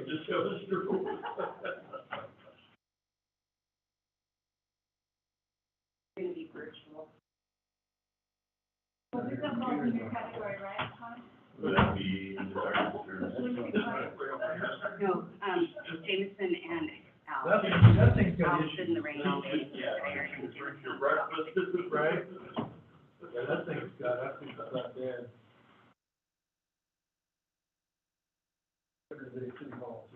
Just go through. Going to be virtual. Well, this is all in your category, right, Tom? Would that be in the dark? No, Jameson and Al. That thing's got Al issues. stood in the rain all day. Your breakfast, right? Yeah, that thing's got that bad. City Hall.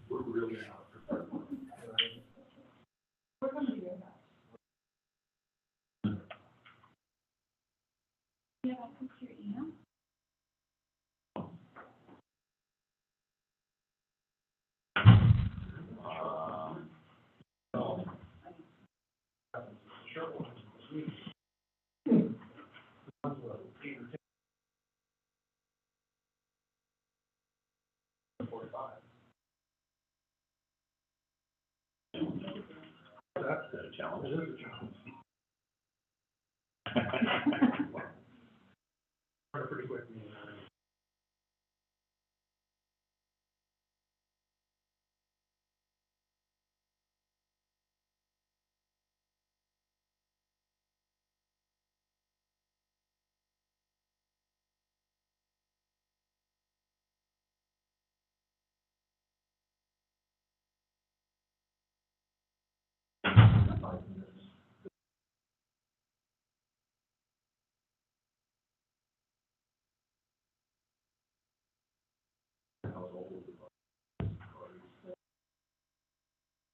We're really not prepared. We're going to do that. Yeah, that's your email. That's a challenge. It is a challenge. Pretty quick meeting.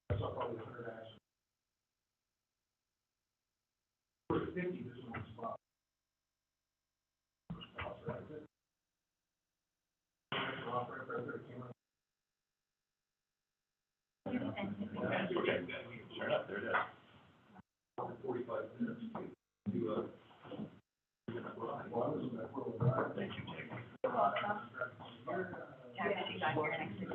That's not probably 100 actions. For 50, there's one spot. Okay, sure enough, there it is. 45 minutes to do a. Thank you, Jake. You're welcome. Yeah, she got here next to you.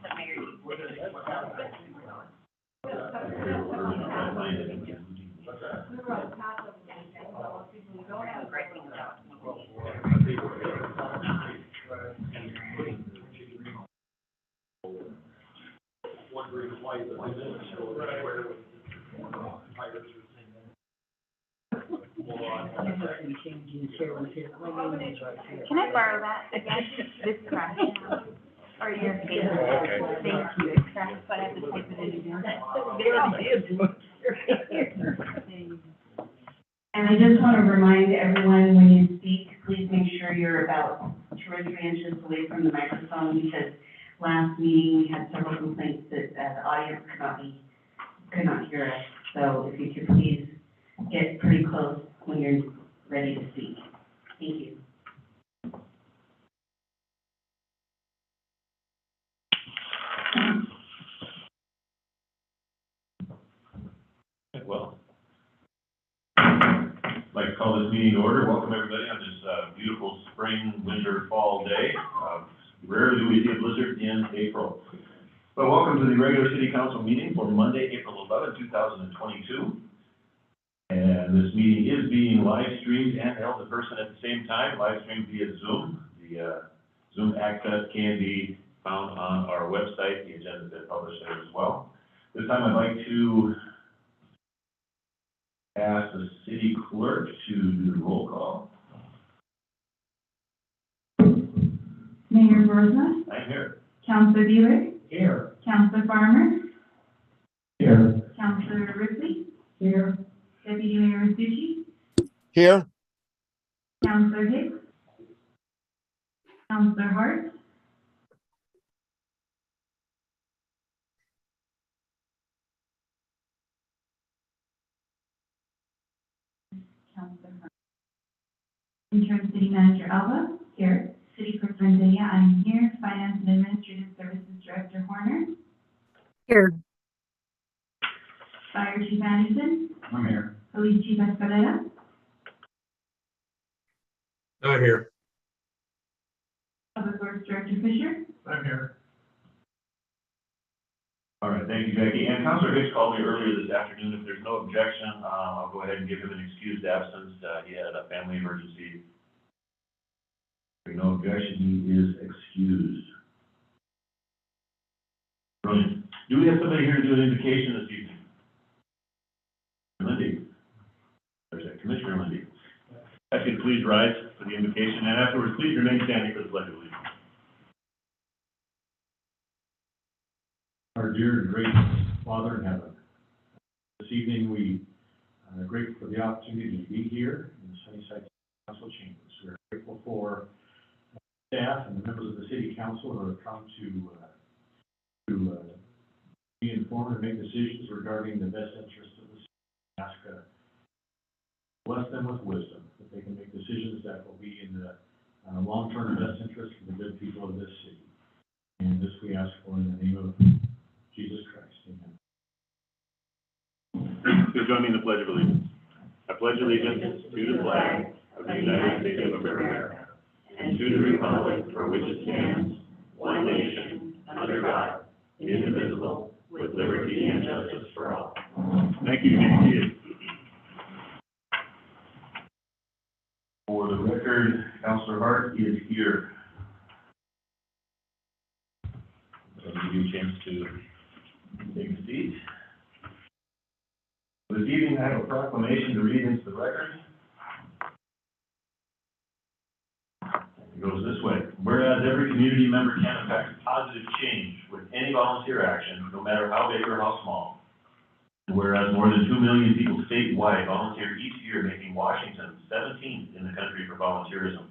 The mayor. Wondering why the minutes show where hires Can I borrow that again? This crash. Or your face. Okay. Thank you. It's crashed, but I have to type it in again. And I just want to remind everyone, when you speak, please make sure you're about 2 or 3 inches away from the microphone, because last meeting, we had several complaints that the audience could not hear us. So if you could please get pretty close when you're ready to speak. Thank you. Well, I'd like to call this meeting to order. Welcome everybody on this beautiful spring, winter, fall day. Rarely do we see a blizzard in April. But welcome to the regular city council meeting for Monday, April 11, 2022. And this meeting is being live streamed and held in person at the same time, live streamed via Zoom. The Zoom access can be found on our website. The agenda has been published there as well. This time I'd like to ask the city clerk to do the roll call. Mayor Rosner, I'm here. Councilor Bueller, Here. Councilor Farmer, Here. Councilor Ripley, Here. Deputy Mayor Rasucci, Here. Councilor Hicks, Councilor Hart, Councilor Hart. Interim City Manager Alba, here. City Clerk Rendia, I'm here. Finance and Administrative Services Police Chief Escalera, Not here. Public Works Director Fisher. I'm here. All right, thank you, Jackie. And Councilor Hicks called me earlier this afternoon. If there's no objection, I'll go ahead and give him an excused absence. He had a family emergency. If there's no objection, he is excused. Brilliant. Do we have somebody here to do an invocation this evening? Lindy. There's that, Commissioner Lindy. If you please rise for the invocation, and afterwards, please remain standing for the pledge of allegiance. Our dear and great Father in heaven, this evening we are grateful for the opportunity to be here in the Sunnyside Council chambers. We are grateful for staff and the members of the City Council who have come to be informed and make decisions regarding the best interests of the city. Ask, bless them with wisdom, that they can make decisions that will be in the long-term best interest of the good people of this city. And this we ask for in the name of Jesus Christ. Amen. Please join me in the Pledge of Allegiance. I pledge allegiance to the flag of the United States of America and to the republic for which it stands, one nation, under God, indivisible, with liberty and justice for all. Thank you. You may be seated. For the record, Councilor Hart is here. I'll give you a chance to take a seat. This evening, I have a proclamation to read into the record. It goes this way. Whereas every community member can affect positive change with any volunteer action, no matter how big or how small. And whereas more than 2 million people statewide volunteer each year, making Washington 17th in the country for volunteerism.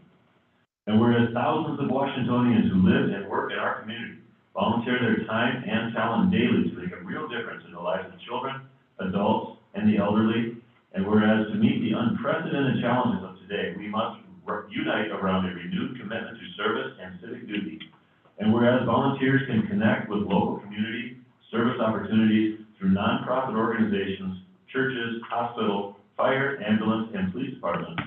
And whereas thousands of Washingtonians who live and work in our community volunteer their time and talent daily to make a real difference in the lives of children, adults, and the elderly. And whereas to meet the unprecedented challenges of today, we must unite around a renewed commitment to service and civic duty. And whereas volunteers can connect with local community service opportunities through nonprofit organizations, churches, hospitals, fire, ambulance, and police departments.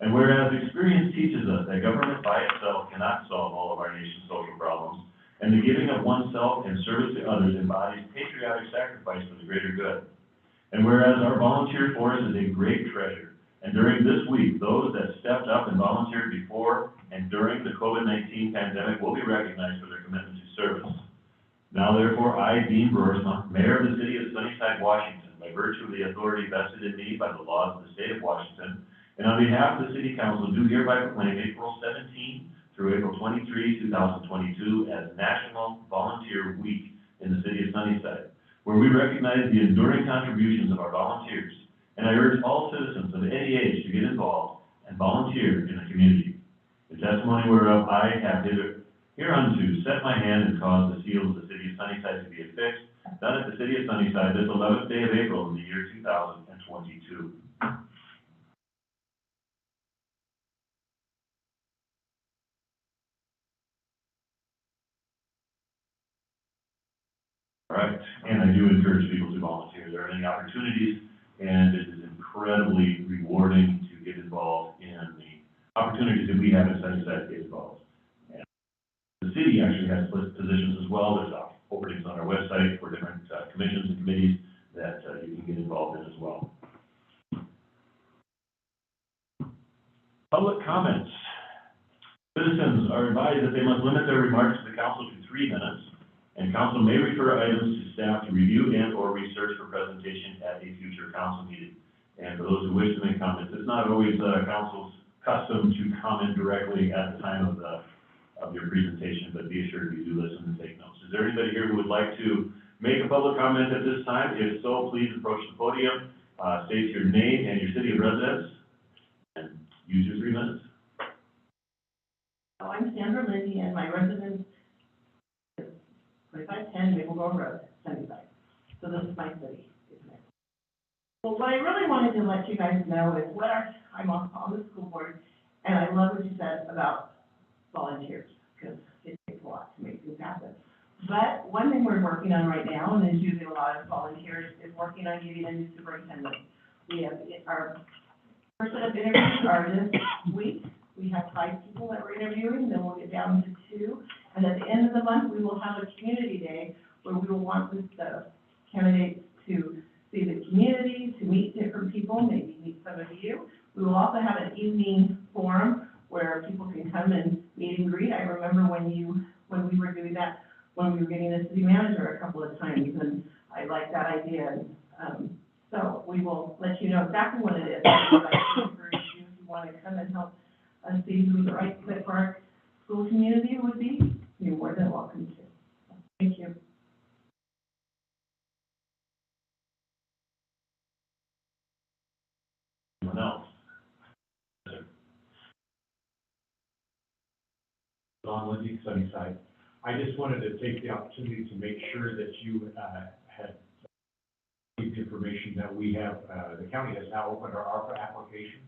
And whereas experience teaches us that government by itself cannot solve all of our nation's social problems, and the giving of oneself and service to others embodies patriotic sacrifice for the greater good. And whereas our volunteer force is a great treasure, and during this week, those that stepped up and volunteered before and during the COVID-19 pandemic will be recognized for their commitment to service. Now therefore, I, Dean Broersma, Mayor of the City of Sunnyside, Washington, by virtue of the authority vested in me by the laws of the state of Washington, and on behalf of the City Council, do hereby proclaim April 17 through April 23, 2022 as National Volunteer Week in the City of Sunnyside, where we recognize the enduring contributions of our volunteers. And I urge all citizens of any age to get involved and volunteer in the community. The testimony whereof I have hereunto set my hand and caused the seal of the City of Sunnyside to be affixed, done at the City of Sunnyside this 11th day of April in the year 2022. All right, and I do encourage people to volunteer. There are many opportunities, and it is incredibly rewarding to get involved in the opportunities that we have in Sunnyside to get involved. And the city actually has positions as well. There's openings on our website for different commissions and committees that you can get involved in as well. Public comments. Citizens are advised that they must limit their remarks to the council to 3 minutes, and council may refer items to staff to review and or research for presentation at a future council meeting. And for those who wish to make comments, it's not always council's custom to comment directly at the time of your presentation, but be assured we do listen and take notes. Is there anybody here who would like to make a public comment at this time? If so, please approach the podium, state your name and your city of residence, and use your 3 minutes. Oh, I'm Sandra Lindy, and my residence is 2510 Maple Grove Road, Sunnyside. So this is my city. Well, what I really wanted to let you guys know is I'm on the school board, and I love what you said about volunteers, because it takes a lot to make things happen. But one thing we're working on right now, and is using a lot of volunteers, is working on getting a new superintendent. We have our first set of interviews are this week. We have 5 people that we're interviewing, then we'll get down to 2. And at the end of the month, we will have a community day where we will want the candidates to see the community, to meet different people, maybe meet some of you. We will also have an evening forum where people can come and meet and greet. I remember when we were doing that, when we were getting a city manager a couple of times, and I like that idea. So we will let you know exactly what it is. I'd like to encourage you, if you want to come and help us see who the right fit for our school community would be, you're more than welcome to. Thank you. Anyone else? Don Lindsay, Sunnyside. I just wanted to take the opportunity to make sure that you had the information that we have. The county has now opened our ARPA application.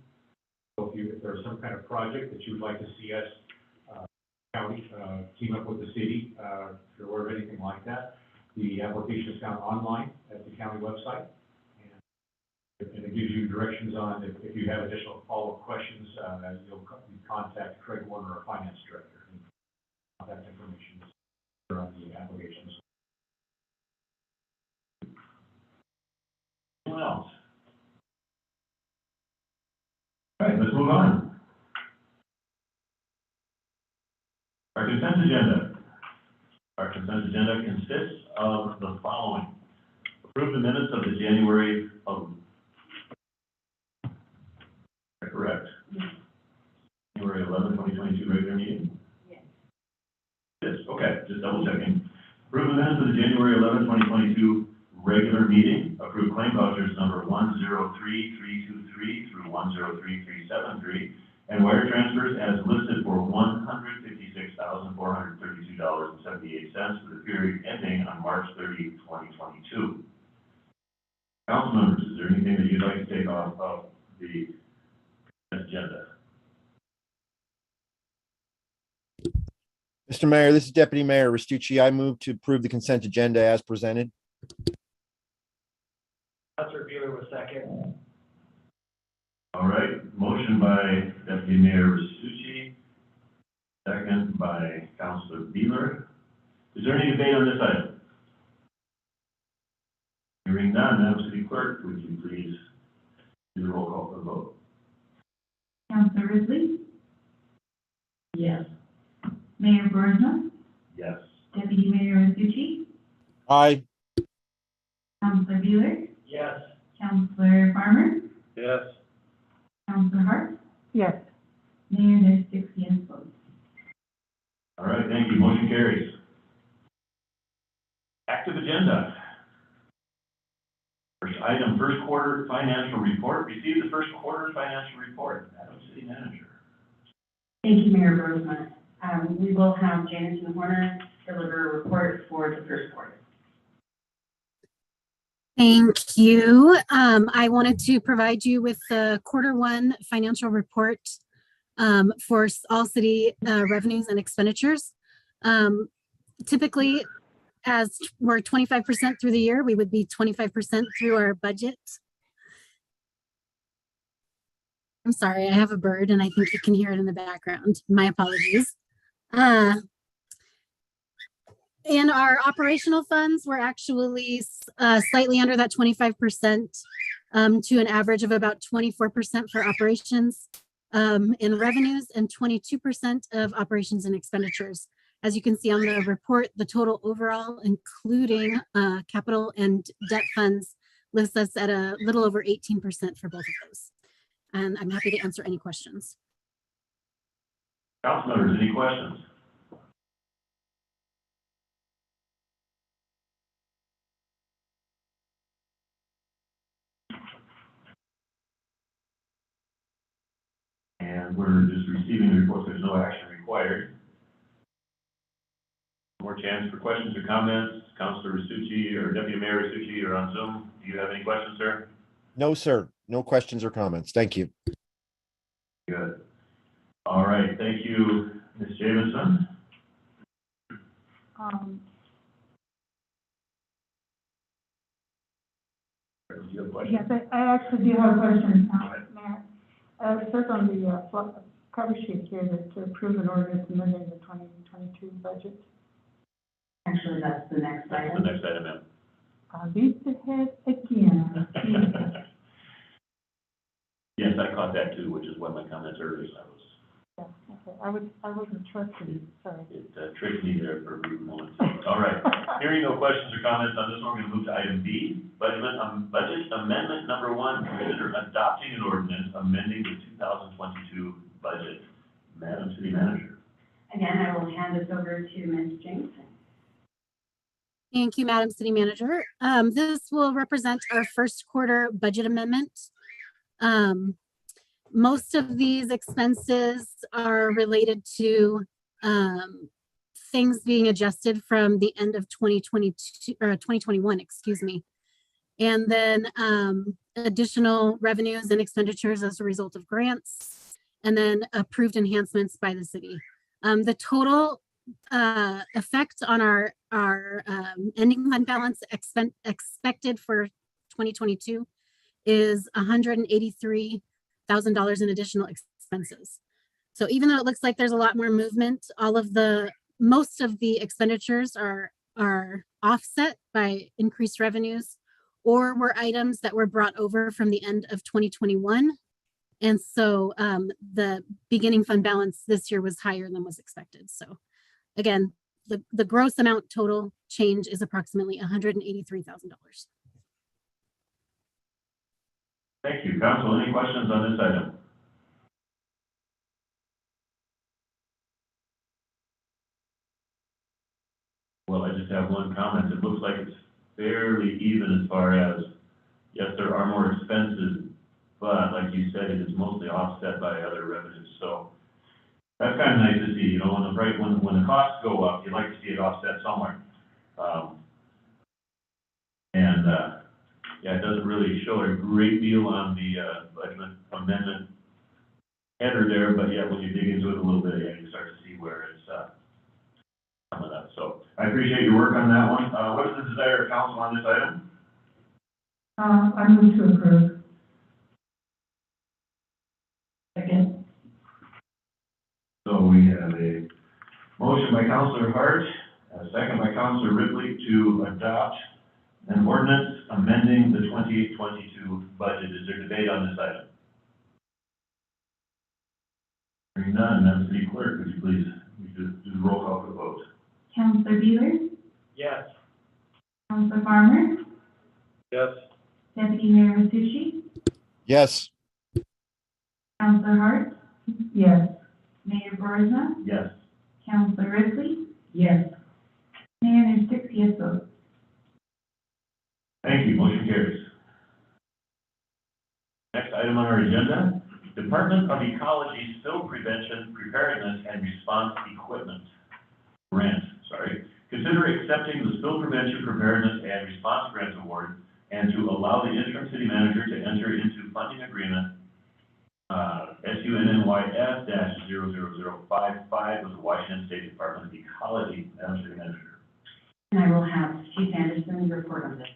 So if there's some kind of project that you would like to see us, county, team up with the city, if you're aware of anything like that, the application is found online at the county website. And it gives you directions on if you have additional follow-up questions, you'll contact Craig Warner, our finance director. And contact information on the applications. Anyone else? All right, let's move on. Our consent agenda. Our consent agenda consists of the following. Approve the minutes of the January of, correct? January 11, 2022 regular meeting? Yes. Yes, okay, just double checking. Approve the minutes of the January 11, 2022 regular meeting. Approve claim vouchers number 103323 through 103373 and wire transfers as listed for $156,432.78 for the period ending on March 30, 2022. Council members, is there anything that you'd like to take off of the agenda? Mr. Mayor, this is Deputy Mayor Restucci. I move to approve the consent agenda as presented. Councilor Beeler was second. All right, motion by Deputy Mayor Restucci, second by Councilor Beeler. Is there any debate on this item? Hearing none, Madam City Clerk, would you please do the roll call for the vote? Councilor Ridley, Yes. Mayor Burisma, Yes. Deputy Mayor Restucci, Aye. Councilor Beeler, Yes. Councilor Farmer, Yes. Councilor Hart, Yes. Mayor, there's 6 yes votes. All right, thank you. Motion carries. Active agenda. First item, first quarter financial report. Receive the first quarter financial report. Madam City Manager. Thank you, Mayor Burisma. We will have Janice Horner deliver a report for the first quarter. Thank you. I wanted to provide you with the Q1 financial report for all city revenues and expenditures. Typically, as we're 25% through the year, we would be 25% through our budget. I'm sorry, I have a bird and I think you can hear it in the background. My apologies. And our operational funds were actually slightly under that 25% to an average of about 24% for operations in revenues and 22% of operations and expenditures. As you can see on the report, the total overall, including capital and debt funds, lists us at a little over 18% for both of those. And I'm happy to answer any questions. Council members, any questions? And we're just receiving the report. There's no action required. More chance for questions or comments. Councilor Restucci or Deputy Mayor Restucci are on Zoom. Do you have any questions, sir? No, sir. No questions or comments. Thank you. Good. All right. Thank you, Ms. Jamison. Do you have a question? Yes, I actually do have a question, Go ahead. Mayor. It says on the cover sheet here that to approve an ordinance amending the 2022 budget. Actually, that's the next That's the item. next item, ma'am. I beat the head again. Yes, I caught that too, which is one of my comments earlier. Yeah, okay, I wasn't trusting, sorry. It tricked me there for a brief moment. All right. Hearing no questions or comments on this one, we're going to move to item B, budget amendment number 1, consider adopting an ordinance amending the 2022 budget. Madam City Manager. Again, I will hand this over to Ms. James. Thank you, Madam City Manager. This will represent our first quarter budget amendment. Most of these expenses are related to things being adjusted from the end of 2022 or 2021, excuse me. And then additional revenues and expenditures as a result of grants, and then approved enhancements by the city. The total effect on our ending fund balance expected for 2022 is $183,000 in additional expenses. So even though it looks like there's a lot more movement, most of the expenditures are offset by increased revenues, or were items that were brought over from the end of 2021. And so the beginning fund balance this year was higher than was expected. So again, the gross amount total change is approximately $183,000. Thank you. Council, any questions on this item? Well, I just have one comment. It looks like it's fairly even as far as, yes, there are more expenses, but like you said, it is mostly offset by other revenues. So that's kind of nice to see. You know, when the costs go up, you'd like to see it offset somewhere. Yeah, it doesn't really show a great deal on the budget amendment header there, but yeah, when you dig into it a little bit, yeah, you start to see where it's coming up. So I appreciate your work on that one. What is the desire of council on this item? I move to approve. Second. So we have a motion by Councilor Hart, a second by Councilor Ripley to adopt an ordinance amending the 2022 budget. Is there debate on this item? Hearing none, Madam City Clerk, would you please do the roll call for the vote? Councilor Beeler, Yes. Councilor Farmer, Yes. Deputy Mayor Masucci, Yes. Councilor Hart, Yes. Mayor Burisma, Yes. Councilor Ripley, Yes. Mayor, there's 6 yes votes. Thank you, motion carries. Next item on our agenda, Department of Ecology Spill Prevention, Preparedness, and Response Equipment Grant, Consider accepting the Spill Prevention, Preparedness, and Response Grant Award, and to allow the interim city manager to enter into funding agreement SUNNYS-00055 with the Washington State Department of Ecology. Madam City Manager. And I will have Chief Anderson report on this.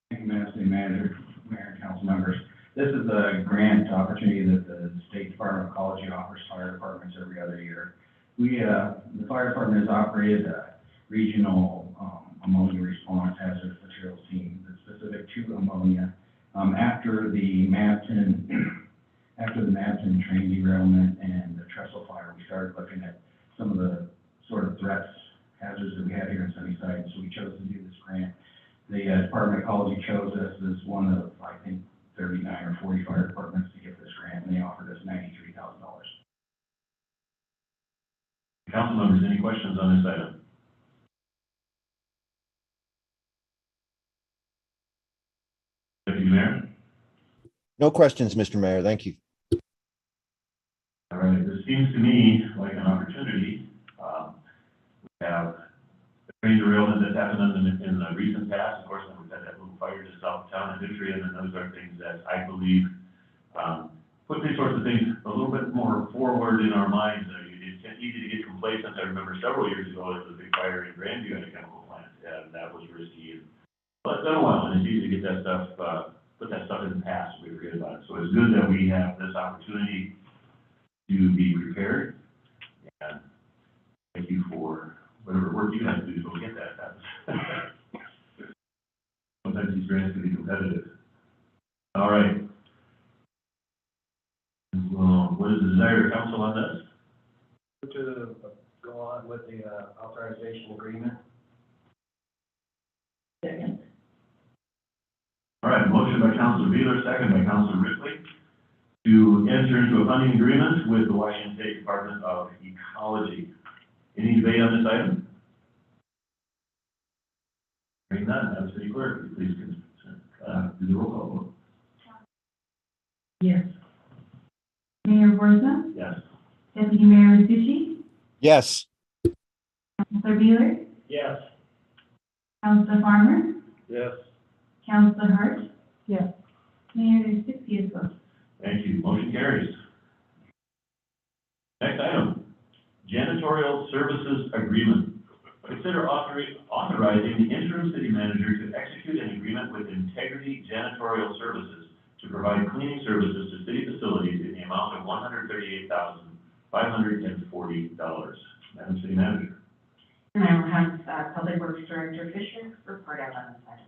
Thank you, Madam City Manager, Mayor, and council members. This is a grant opportunity that the State Department of Ecology offers fire departments every other year. The fire department has operated a regional ammonia response hazardous materials team that's specific to ammonia. After the Mapton train derailment and the trestle fire, we started looking at some of the sort of threats, hazards that we have here in Sunnyside, so we chose to do this grant. The Department of Ecology chose us as one of, I think, 39 or 40 fire departments to get this grant, and they offered us $93,000. Council members, any questions on this item? Deputy Mayor? No questions, Mr. Mayor. Thank you. All right, this seems to me like an opportunity. We have the train derailment that's happened in the recent past. Of course, then we've had that little fire just south of town in Victory, and then those are things that I believe put these sorts of things a little bit more forward in our minds. It's easy to get complacent. I remember several years ago, there was a big fire in Grandview at a chemical plant, and that was risky. But it's been a while, and it's easy to get that stuff put that stuff in the past, we forget about it. So it's good that we have this opportunity to be prepared. And thank you for whatever work you have to do to go get that done. Sometimes these grants can be competitive. All right. Well, what is the desire of council on this? To go on with the authorization agreement. Second. All right, motion by Councilor Beeler, second by Councilor Ripley, to enter into a funding agreement with the Washington State Department of Ecology. Any debate on this item? Hearing none, Madam City Clerk, please do the roll call vote. Yes. Mayor Bursma? Yes. Deputy Mayor Tucci? Yes. Councilor Beeler? Yes. Councilor Farmer? Yes. Councilor Hart? Yes. Mayor, there's 6 yes votes. Thank you. Motion carries. Next item, janitorial services agreement. Consider authorizing the interim city manager to execute an agreement with Integrity Janitorial Services to provide cleaning services to city facilities in the amount of $138,540. Madam City Manager. And I will have Public Works Director Fisher report out on this item.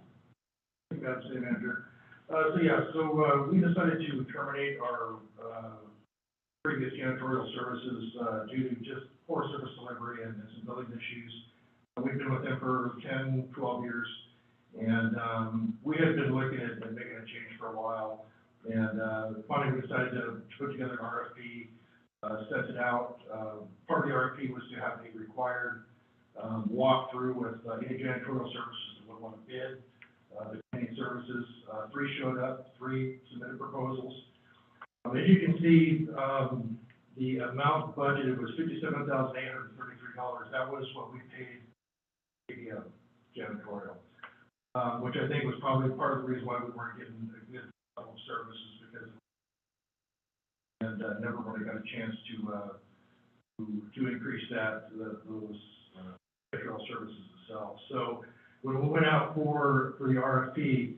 Madam City Manager. So we decided to terminate our previous janitorial services due to just poor service delivery and some building issues. We've been with them for 10, 12 years, and we had been looking at making a change for a while. And finally, we decided to put together an RFP, set it out. Part of the RFP was to have a required walkthrough with any janitorial services that would want to bid. The cleaning services, 3 showed up, 3 submitted proposals. As you can see, the amount budgeted was $57,833. That was what we paid the janitorial, which I think was probably part of the reason why we weren't getting a good level of services, because never really got a chance to increase those janitorial services themselves. So when we went out for the RFP,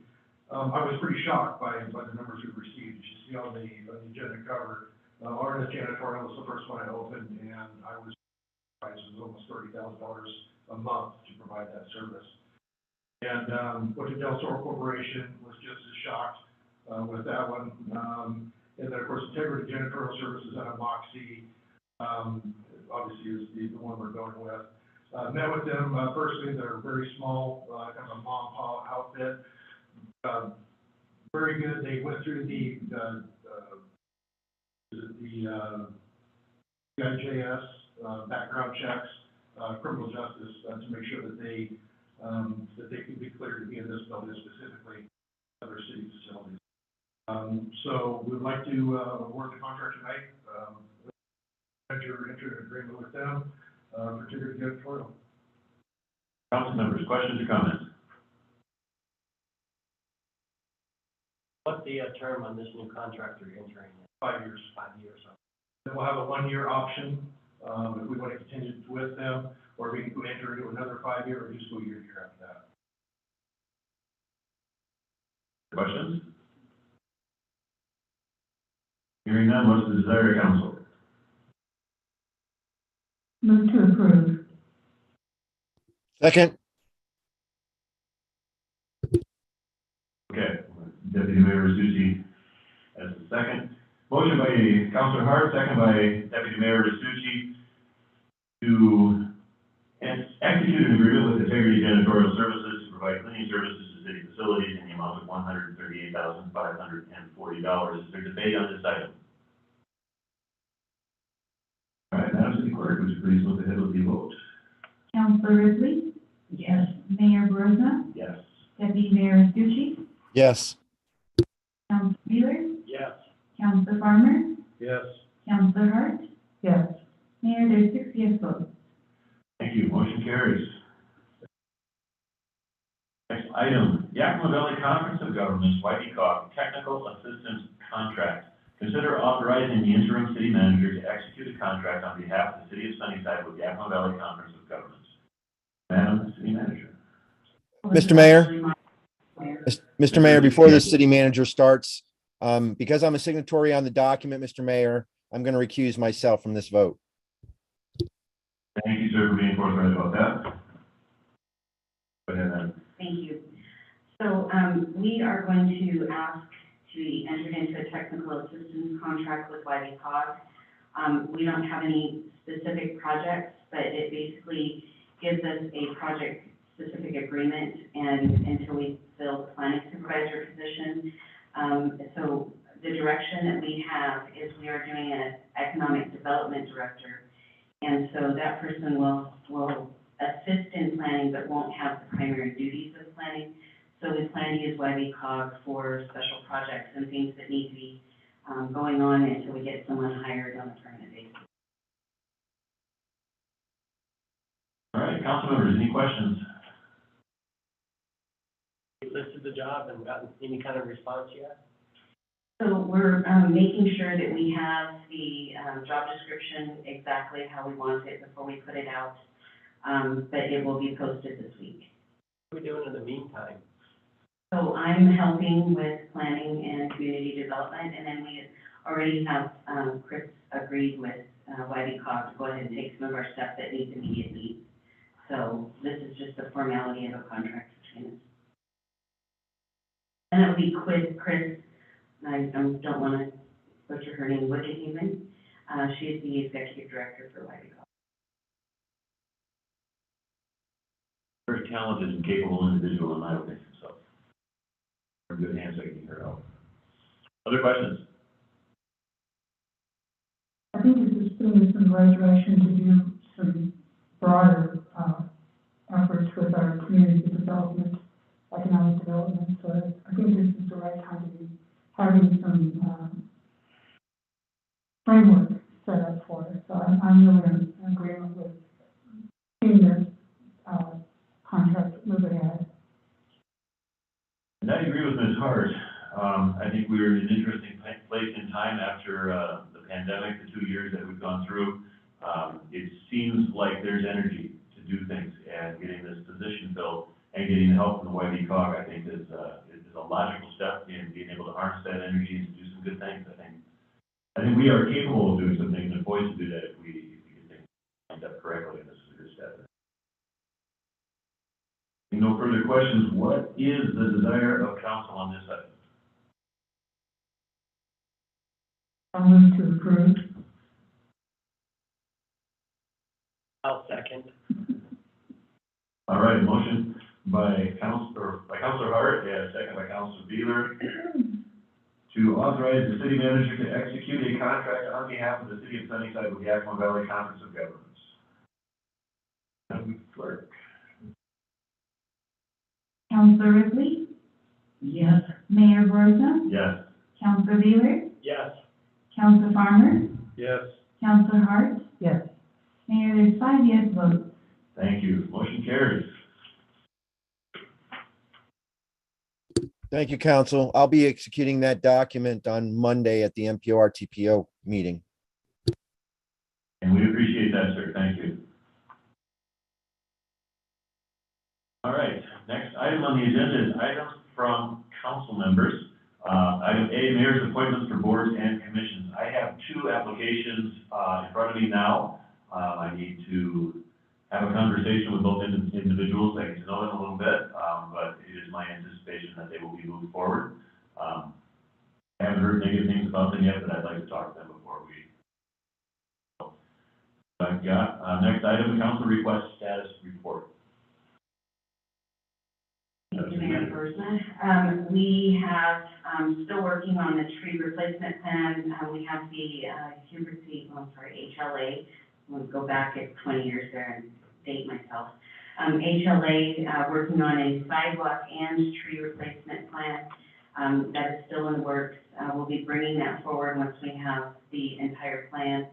I was pretty shocked by the numbers we received. You see on the agenda cover, RNS Janitorial was the first one I opened, and I was surprised. It was almost $30,000 a month to provide that service. And Del Toro Corporation was just as shocked with that one. And then, of course, Integrity Janitorial Services out of Moxie, obviously is the one we're going with. Met with them personally. They're very small, kind of a mom and pop outfit. Very good. They went through the NJS background checks, criminal justice, to make sure that they can be cleared to be in this building, specifically other city facilities. So we'd like to award the contract tonight. Enter an agreement with them for Integrity Janitorial. Council members, questions or comments? What's the term on this new contract you're entering? 5 years. 5 years. Then we'll have a 1-year option, if we want to continue with them, or we can enter into another 5-year or just go year after that. Questions? Hearing none, what's the desire of council? Move to approve. Second. Okay, Deputy Mayor Restucci as the second. Motion by Councilor Hart, second by Deputy Mayor Restucci to execute an agreement with Integrity Janitorial Services to provide cleaning services to city facilities in the amount of $138,540. Is there debate on this item? All right, Madam City Clerk, would you please move ahead with the vote? Councilor Ripley? Yes. Mayor Bursma? Yes. Deputy Mayor Tucci? Yes. Councilor Beeler? Yes. Councilor Farmer? Yes. Councilor Hart? Yes. Mayor, there's 6 yes votes. Thank you. Motion carries. Next item, Yakima Valley Conference of Governments, YPCOG, Technical Assistance Contract. Consider authorizing the interim city manager to execute a contract on behalf of the city of Sunnyside with Yakima Valley Conference of Governments. Madam City Manager. Mr. Mayor. Mr. Mayor, before the city manager starts, because I'm a signatory on the document, Mr. Mayor, I'm going to recuse myself from this vote. Thank you, sir, for being forthright about that. Go ahead, then. Thank you. So, we are going to ask to be entered into a technical assistance contract with YB. We don't have any specific projects, but it basically gives us a project-specific agreement and until we fill the planning supervisor position. So the direction that we have is we are doing an economic development director. And so that person will assist in planning, but won't have the primary duties of planning. So we plan to use YB for special projects and things that need to be going on until we get someone hired on a permanent basis. All right, council members, any questions? You listed the job and gotten any kind of response yet? So we're making sure that we have the job description exactly how we want it before we put it out. But it will be posted this week. What are we doing in the meantime? So I'm helping with planning and community development, and then we already have, Chris agreed with YB to go ahead and take some of our stuff that needs immediate need. So this is just the formality of a contract between us. And it will be Chris, I don't want to butcher her name, Woodgate even. She's the executive director for YB. Very talented and capable individual, in my opinion, so. We're in good hands, I can hear out. Other questions? I think this is putting us in the right direction to do some broader efforts with our community development, economic development. So I think this is the right time to be having some framework set up for it. So I'm really in agreement with seeing this contract move ahead. And I agree with Ms. Hart. I think we are in an interesting place in time after the pandemic, the 2 years that we've gone through. It seems like there's energy to do things, and getting this position filled and getting the help from the YB I think is a logical step in being able to harness that energy and to do some good things. I think we are capable of doing some things and poised to do that if we get things lined up correctly, and this is a good step. No further questions. What is the desire of council on this item? I'll move to approve. I'll second. All right, motion by Councilor Hart, and second by Councilor Beeler, to authorize the city manager to execute a contract on behalf of the city of Sunnyside with the Yakima Valley Conference of Governments. Madam Clerk. Councilor Ripley? Yes. Mayor Rosa? Yes. Councilor Beeler? Yes. Councilor Farmer? Yes. Councilor Hart? Yes. Mayor, there's 5 yes votes. Thank you. Motion carries. Thank you, council. I'll be executing that document on Monday at the MPO TPO meeting. And we appreciate that, sir. Thank you. All right, next item on the agenda is items from council members. Item A, mayor's appointments for boards and commissions. I have 2 applications in front of me now. I need to have a conversation with both individuals, I get to know them a little bit, but it is my anticipation that they will be moved forward. I haven't heard negative things about them yet, but I'd like to talk to them before we. I've got, next item, council request status report. Thank you, Mayor Rosa. We have, still working on the tree replacement plan. We have the HLA. I'm going to go back at 20 years there and date myself. HLA, working on a sidewalk and tree replacement plan. That is still in the works. We'll be bringing that forward once we have the entire plan.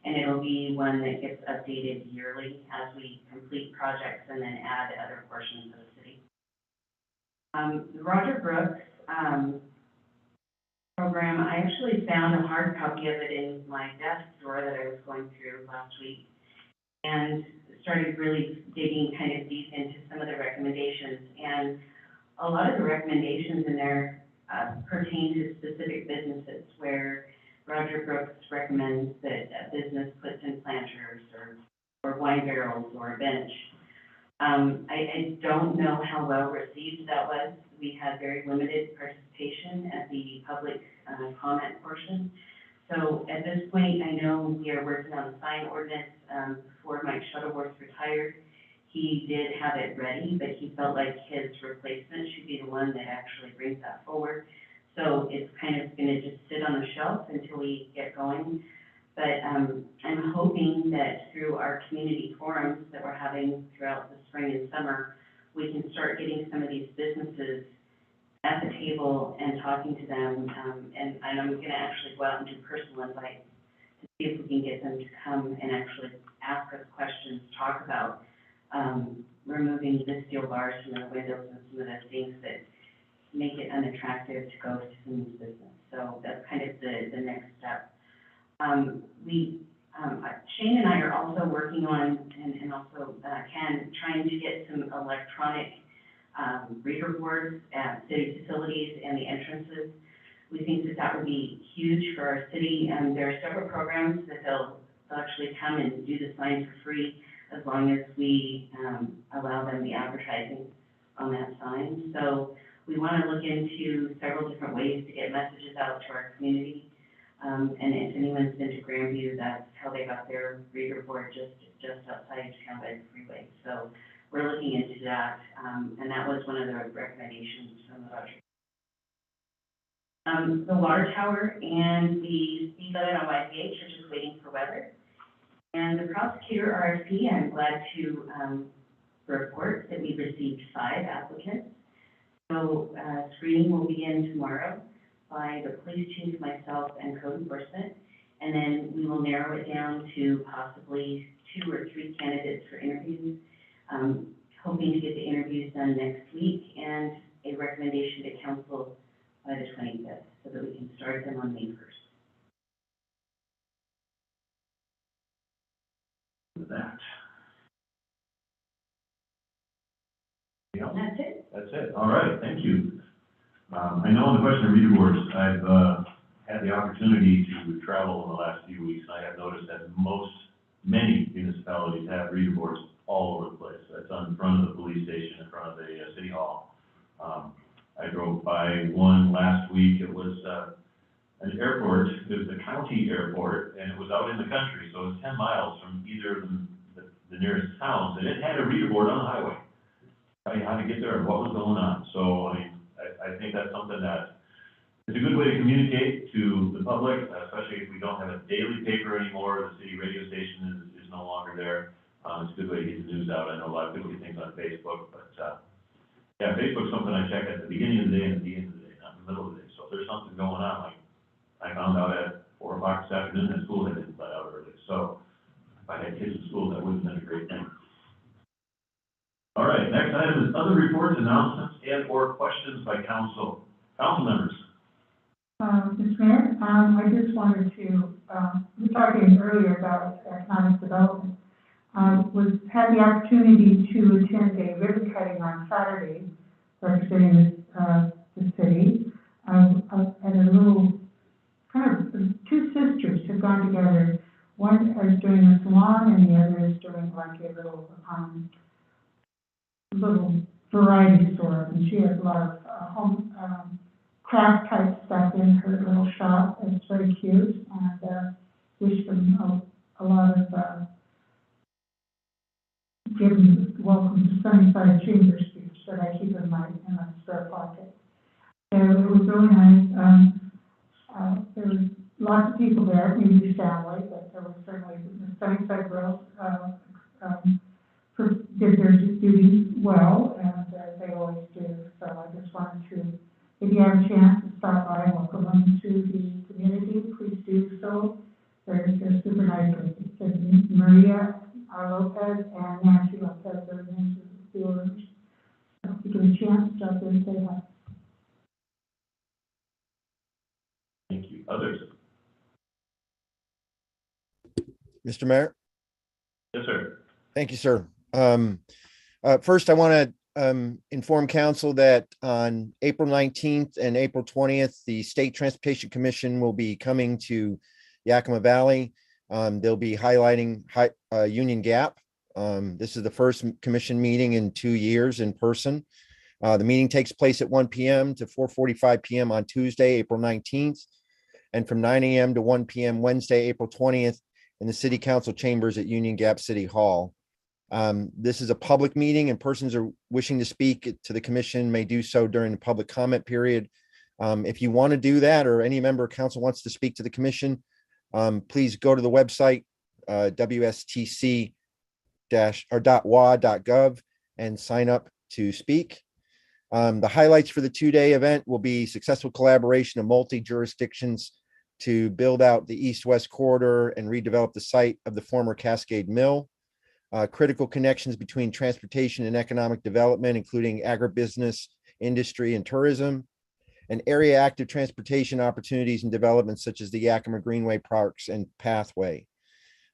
And it'll be one that gets updated yearly as we complete projects and then add other portions of the city. The Roger Brooks program, I actually found a hard copy of it in my desk drawer that I was going through last week and started really digging kind of deep into some of the recommendations. And a lot of the recommendations in there pertain to specific businesses where Roger Brooks recommends that a business puts in planters or wine barrels or a bench. I don't know how well received that was. We had very limited participation at the public comment portion. So at this point, I know we are working on the sign ordinance. Before Mike Shuttleworth retired, he did have it ready, but he felt like his replacement should be the one that actually brings that forward. So it's kind of gonna just sit on the shelf until we get going. But I'm hoping that through our community forums that we're having throughout the spring and summer, we can start getting some of these businesses at the table and talking to them. And I'm gonna actually go out and do personal invites to see if we can get them to come and actually ask us questions, talk about removing the steel bars from the windows and some of the things that make it unattractive to go to someone's business. So that's kind of the next step. Shane and I are also working on, and also Ken, trying to get some electronic reader boards at city facilities and the entrances. We think that that would be huge for our city. There are several programs that they'll actually come and do the sign for free as long as we allow them the advertising on that sign. So we want to look into several different ways to get messages out to our community. And if anyone's been to Grandview, that's how they got their reader board just outside town by the freeway. So we're looking into that, and that was one of the recommendations from the budget. The water tower and the speed limit on YPH are just waiting for weather. And the prosecutor RFP, I'm glad to report that we've received 5 applicants. So screening will begin tomorrow by the police chief, myself, and code enforcement. And then we will narrow it down to possibly 2 or 3 candidates for interviews. Hoping to get the interviews done next week and a recommendation to council by the 25th so that we can start them on May 1st. With that. And that's it. That's it. All right, thank you. I know on the question of reader boards, I've had the opportunity to travel in the last few weeks, and I have noticed that many municipalities have reader boards all over the place. That's in front of the police station, in front of the city hall. I drove by one last week. It was an airport. It was a county airport, and it was out in the country, so it was 10 miles from either of the nearest towns, and it had a reader board on the highway. Tell you how to get there and what was going on. So, I mean, I think that's something that is a good way to communicate to the public, especially if we don't have a daily paper anymore. The city radio station is no longer there. It's a good way to get the news out. I know a lot of people get things on Facebook, but yeah, Facebook's something I check at the beginning of the day and at the end of the day, not in the middle of the day. So if there's something going on, like I found out at 4 o'clock this afternoon that school had been let out early. So if I had kids in school, that would have been a great thing. All right, next item is other reports, announcements, and/or questions by council members. Mr. Mayor, I just wanted to, we were talking earlier about economic development. Had the opportunity to attend a ribbon cutting on Saturday, representing the city, and a little, kind of, 2 sisters have gone together. One is doing a salon, and the other is doing like a little variety store, and she has a lot of home craft type stuff in her little shop. It's very cute, and wish them a lot of welcome to Sunnyside Chamber speech that I keep in my spare pocket. So it was really nice. There was lots of people there, maybe family, but there was certainly the Sunnyside girls did their duties well, and they always do. So I just wanted to, if you have a chance to stop by and welcome them to the community, please do so. They're super nice. Maria Lopez and Nancy Lopez are the names of the owners. So if you get a chance, stop there and say hi. Thank you. Others? Mr. Mayor? Yes, sir. Thank you, sir. First, I want to inform council that on April 19th and April 20th, the State Transportation Commission will be coming to Yakima Valley. They'll be highlighting Union Gap. This is the first commission meeting in 2 years in person. The meeting takes place at 1 p.m. to 4:45 p.m. on Tuesday, April 19th, and from 9 a.m. to 1 p.m. Wednesday, April 20th, in the City Council chambers at Union Gap City Hall. This is a public meeting, and persons are wishing to speak to the commission may do so during the public comment period. If you want to do that, or any member of council wants to speak to the commission, please go to the website, wstc-wa.gov, and sign up to speak. The highlights for the 2-day event will be successful collaboration of multi-jurisdictions to build out the east-west corridor and redevelop the site of the former Cascade Mill. Critical connections between transportation and economic development, including agribusiness, industry, and tourism, and area active transportation opportunities and developments such as the Yakima Greenway Parks and Pathway.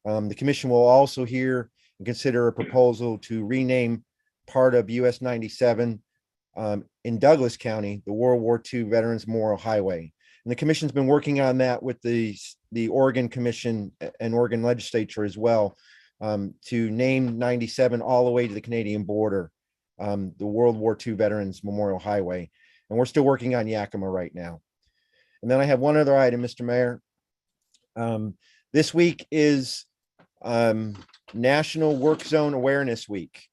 The commission will also hear and consider a proposal to rename part of US 97 in Douglas County, the World War II Veterans Memorial Highway. And the commission's been working on that with the Oregon Commission and Oregon Legislature as well, to name 97 all the way to the Canadian border, the World War II Veterans Memorial Highway. And we're still working on Yakima right now. And then I have one other item, Mr. Mayor. This week is National Work Zone Awareness Week.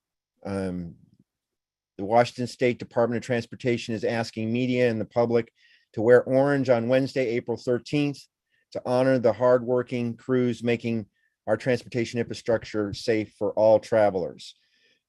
The Washington State Department of Transportation is asking media and the public to wear orange on Wednesday, April 13th, to honor the hardworking crews making our transportation infrastructure safe for all travelers.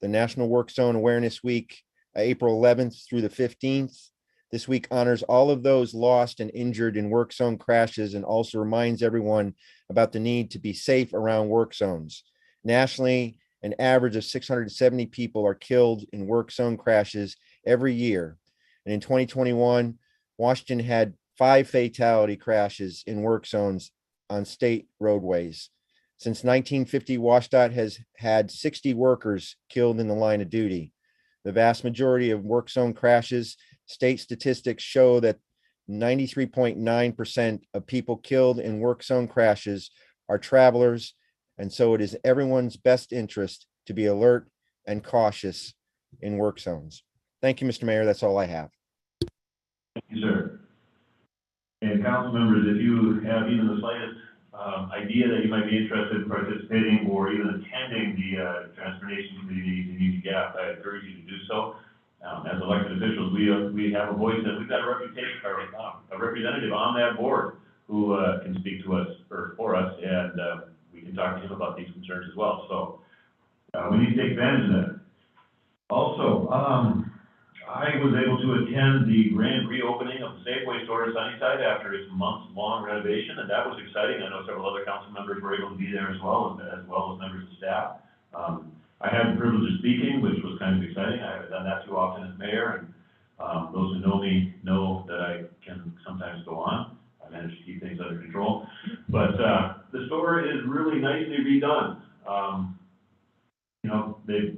The National Work Zone Awareness Week, April 11th through the 15th. This week honors all of those lost and injured in work zone crashes, and also reminds everyone about the need to be safe around work zones. Nationally, an average of 670 people are killed in work zone crashes every year. And in 2021, Washington had 5 fatality crashes in work zones on state roadways. Since 1950, WashDOT has had 60 workers killed in the line of duty. The vast majority of work zone crashes, state statistics show that 93.9% of people killed in work zone crashes are travelers, and so it is everyone's best interest to be alert and cautious in work zones. Thank you, Mr. Mayor. That's all I have. Thank you, sir. And council members, if you have even the slightest idea that you might be interested in participating or even attending the Transportation Committee in Union Gap, I encourage you to do so. As elected officials, we have a voice, and we've got a reputation, or a representative on that board who can speak to us or for us, and we can talk to him about these concerns as well. So we need to take advantage of that. Also, I was able to attend the grand reopening of the Safeway store in Sunnyside after its months-long renovation, and that was exciting. I know several other council members were able to be there as well as members of staff. I had the privilege of speaking, which was kind of exciting. I haven't done that too often as mayor, and those who know me know that I can sometimes go on. I manage to keep things under control. But the store is really nicely redone. You know, they've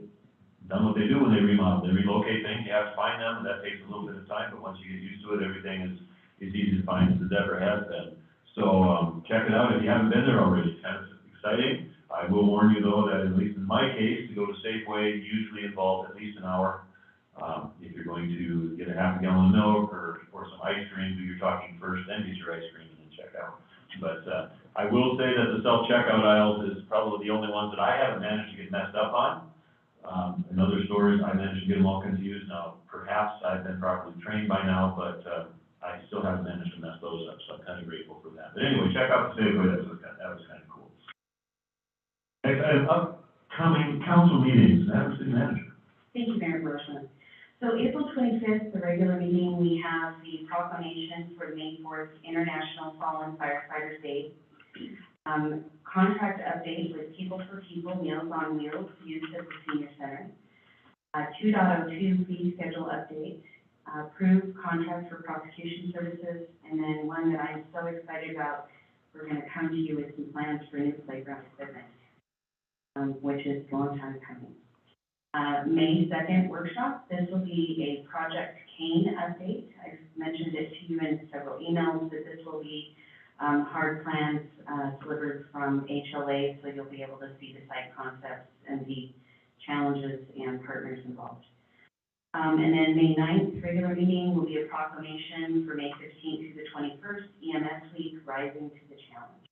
done what they do when they remodel. They relocate things, you have to find them, and that takes a little bit of time, but once you get used to it, everything is easy to find as it ever has been. So check it out if you haven't been there already. It's kind of exciting. I will warn you though that at least in my case, to go to Safeway usually involves at least an hour. If you're going to get a half a gallon of milk or some ice cream, you're talking first, then get your ice cream and then check out. But I will say that the self-checkout aisles is probably the only ones that I haven't managed to get messed up on. In other stores, I managed to get them all confused. Now, perhaps I've been properly trained by now, but I still haven't managed to mess those up, so I'm kind of grateful for that. But anyway, check out the Safeway, that was kind of cool. Next item, upcoming council meetings, Madam City Manager. Thank you, Mayor Grossman. So April 25th, the regular meeting, we have the proclamation for May 4th International Fallen Firefighters Day. Contract update with People for People, Meals on Wheels, used at the Senior Center. 2.02 fee schedule update. Approved contract for prosecution services, and then one that I'm so excited about, we're going to come to you with some plans for new playground equipment, which is a long time coming. May 2nd workshop. This will be a Project Cane update. I've mentioned it to you in several emails that this will be hard plans delivered from HLA, so you'll be able to see the site concepts and the challenges and partners involved. And then May 9th, regular meeting will be a proclamation for May 15th through the 21st, EMS Week, Rising to the Challenge.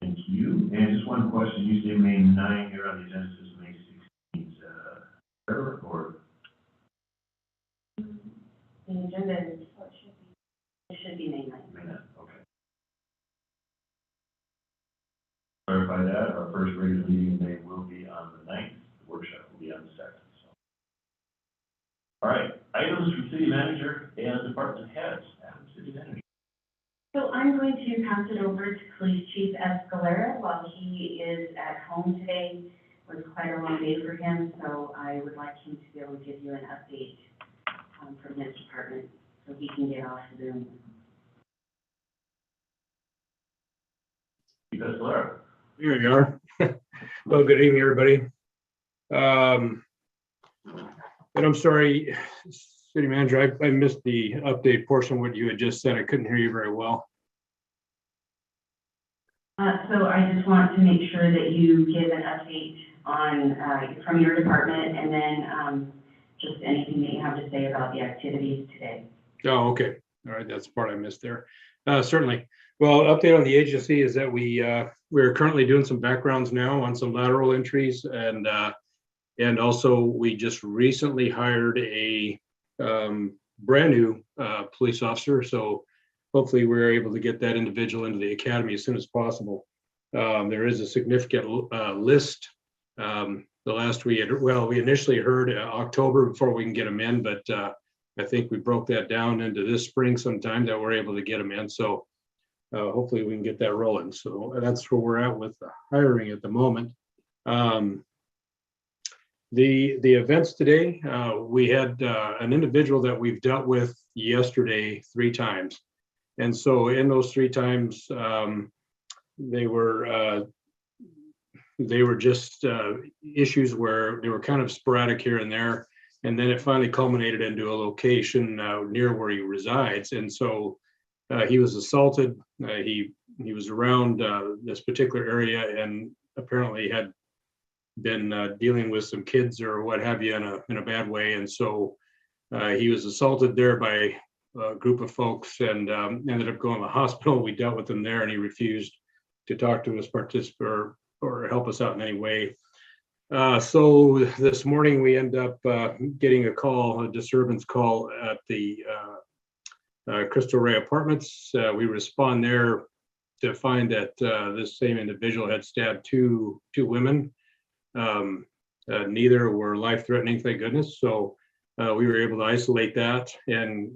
Thank you. And just one question, you say May 9, you're on the agenda, this is May 16th, or? The agenda is, it should be May 9th. May 9, okay. Clarify that, our first regular meeting in May will be on the 9th, the workshop will be on the 2nd, so. All right, items from city manager and department heads, city manager. So I'm going to pass it over to Police Chief Escalera while he is at home today. It was quite a long day for him, so I would like him to be able to give you an update from his department so he can get off Zoom. Chief Escalera. Here you are. Well, good evening, everybody. And I'm sorry, City Manager, I missed the update portion of what you had just said. I couldn't hear you very well. So I just want to make sure that you give an update on, from your department, and then just anything that you have to say about the activities today. Oh, okay. All right, that's the part I missed there. Certainly. Well, update on the agency is that we're currently doing some backgrounds now on some lateral entries, and also we just recently hired a brand new police officer. So hopefully we're able to get that individual into the academy as soon as possible. There is a significant list. The last we initially heard October before we can get them in, but I think we broke that down into this spring sometime that we're able to get them in. So hopefully we can get that rolling. So that's where we're at with the hiring at the moment. The events today, we had an individual that we've dealt with yesterday 3 times. And so in those 3 times, they were just issues where they were kind of sporadic here and there. And then it finally culminated into a location near where he resides. And so he was assaulted. He was around this particular area and apparently had been dealing with some kids or what have you in a bad way. And so he was assaulted there by a group of folks and ended up going to the hospital. We dealt with him there and he refused to talk to us, participate or help us out in any way. So this morning we end up getting a disturbance call at the Crystal Ray Apartments. We respond there to find that this same individual had stabbed two women. Neither were life-threatening, thank goodness. So we were able to isolate that and